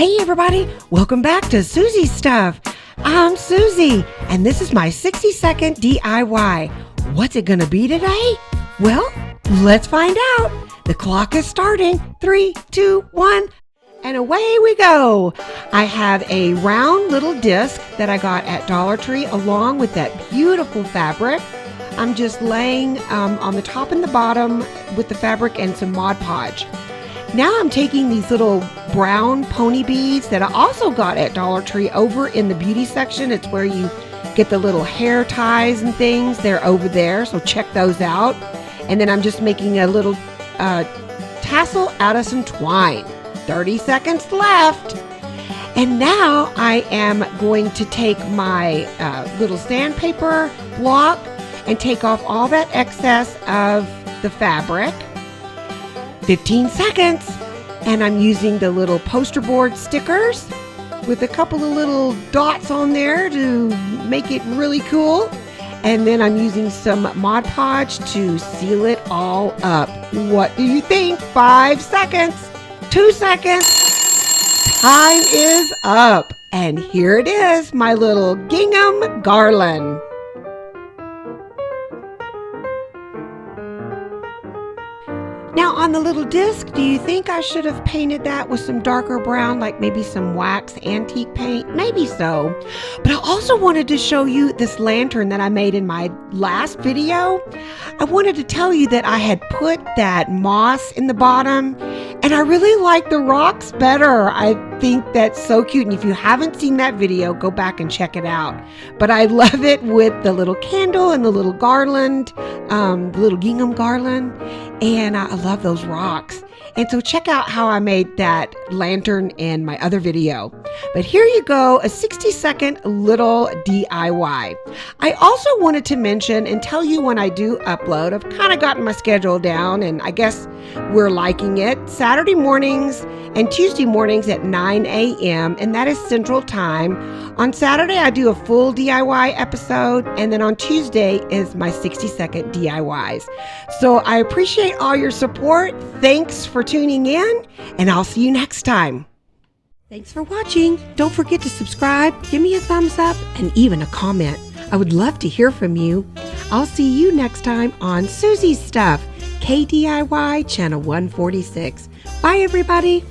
Hey everybody, welcome back to Soozie Stuff. I'm Soozie, and this is my 60-second DIY. What's it gonna be today? Well, let's find out. The clock is starting. 3, 2, 1, and away we go. I have a round little disc that I got at Dollar Tree along with that beautiful fabric. I'm just laying on the top and the bottom with the fabric and some Mod Podge. Now I'm taking these little brown pony beads that I also got at Dollar Tree over in the beauty section. It's where you get the little hair ties and things. They're over there, so check those out. And then I'm just making a little tassel out of some twine. 30 seconds left. And now I am going to take my little sandpaper block and take off all that excess of the fabric. 15 seconds, and I'm using the little poster board stickers with a couple of little dots on there to make it really cool. And then I'm using some Mod Podge to seal it all up. What do you think? 5 seconds, 2 seconds, time is up. And here it is, my little gingham garland. Now on the little disc, do you think I should have painted that with some darker brown, like maybe some wax antique paint? Maybe so. But I also wanted to show you this lantern that I made in my last video. I wanted to tell you that I had put that moss in the bottom, and I really like the rocks better. I think that's so cute. And if you haven't seen that video, go back and check it out. But I love it with the little candle and the little garland, the little gingham garland. And I love those rocks. And so check out how I made that lantern in my other video. But here you go, a 60-second little DIY. I also wanted to mention and tell you when I do upload. I've kind of gotten my schedule down, and I guess we're liking it. Saturday mornings and Tuesday mornings at 9 a.m., and that is Central Time. On Saturday, I do a full DIY episode, and then on Tuesday is my 60-second DIYs. So I appreciate all your support. Thanks for tuning in, and I'll see you next time. Thanks for watching. Don't forget to subscribe, give me a thumbs up, and even a comment. I would love to hear from you. I'll see you next time on Soozie's Stuff, KDIY Channel 146. Bye, everybody.